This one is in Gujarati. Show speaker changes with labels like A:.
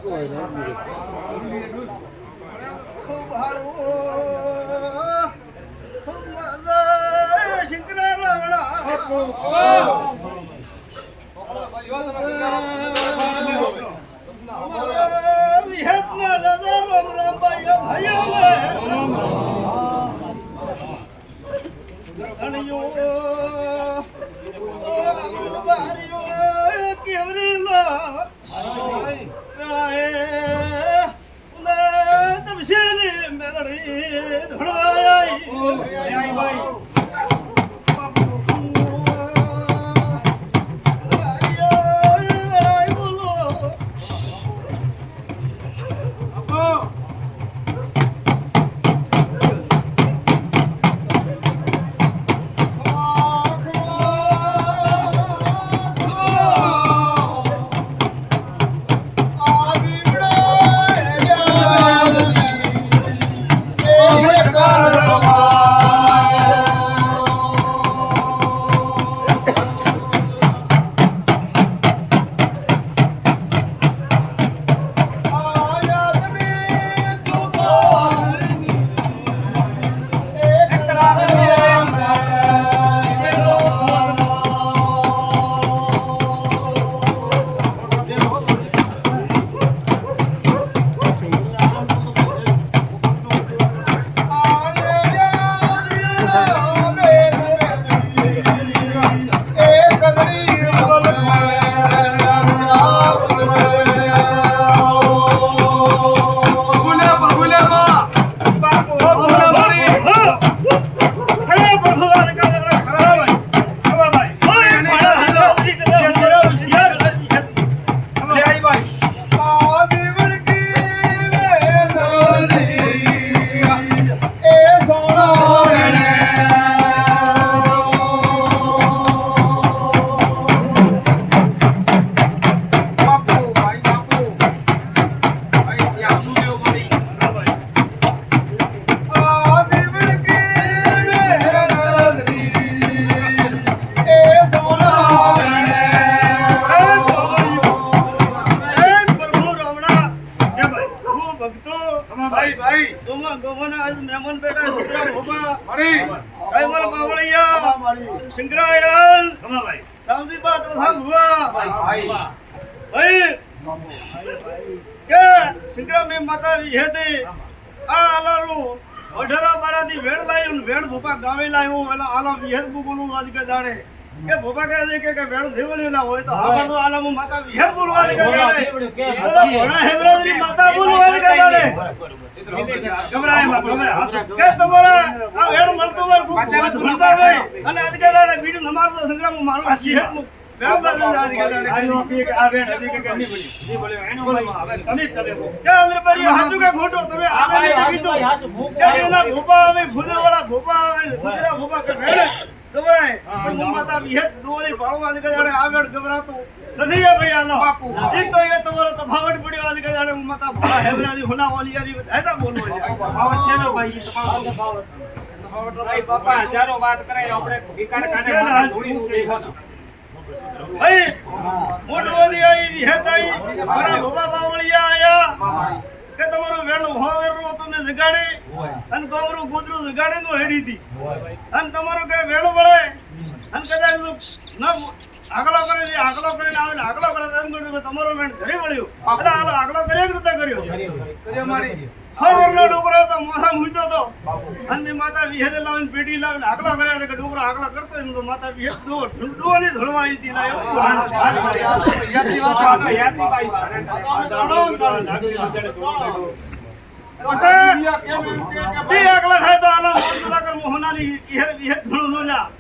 A: ખૂબ હારું ખૂબ મજા શંકર રાવણા વિહતના દાદા રામ રામ ભાઈ ભાઈઓ ધણીઓ બારીઓ કેવરી લા તમશેને મેરડી ધણવાઈ ભાઈ શંકરાયલ રામજી બાત પ્રથમ હુઆ ભાઈ કે શંકરા મે માતા વિહેતે આ આલારું ઓઢરા બારાથી વેણ લાયું વેણ ભોપા ગાવે લાયું એલા આલા વિહેત બોલું આજ કે જાણે કે ભોપા કહે છે કે વેણ દેવળી ના હોય તો હાબર તો આલા માતા વિહેત બોલું આજ કે જાણે તો ભણા હેબરાજની માતા બોલું આજ કે જાણે ગમરાય માં કે તમારા આ વેણ મળતો વાર ખૂબ ભણતા હોય અને આજ કે જાણે બીડું નમારતો સંગ્રામ મારું વિહેત નું વેણ દાદા આજ કે જાણે કે આ વેણ હતી કે ની બોલ્યો એનો હવે તમે જ તમે કે અંદર પરિયો હાચું કે ખોટો તમે આલે ને કીધું કે એના ભોપા આવે ફૂલેવાળા ભોપા આવે સુજરા ભોપા કે વેણ ગમરાય પણ માતા વિહેત દોરી ભાળવા આજ કે જાણે આ વેણ ગમરાતો નથી એ ભાઈ આલો બાપુ એ તો એ તમારો તફાવત પડ્યો આજ કે જાણે માતા ભણા હેબરાજી હોના ઓલિયારી હેતા બોલવો છે તફાવત છે ને ભાઈ તફાવત ભાઈ બાપા હજારો વાત કરાય આપણે વિકાર કાઢે મારા ધોળીનું દેખાનો ભાઈ મોટવાદી આવી વિહેતાઈ મારા ભોપા બાવળિયા આયા કે તમારું વેણું હોવેરો તમને જગાડે અને ગોમરું ગોદરું જગાડે નો હેડી હતી અને તમારું કે વેણું વળે અને કદાચ ન આગલો કરીને આવે આગલો કરે એમ કર્યું તમારો વેણ ઘરે વળ્યો એટલે હાલો આગલો કર્યો કે નતા કર્યો મારી હવરનો ડોકરો તો માથા મૂતો તો અને માતા વિહેદે લાવીને પેટી લાવીને આગલો કર્યા કે ડોકરો આગલો કરતો એમ તો માતા વિહેદ ડોની ધળવા આવી હતી ના યાદની વાત ભાઈ આગલા થાય તો આલા મોહનાની વિહેદ ધણો ધોલ્યા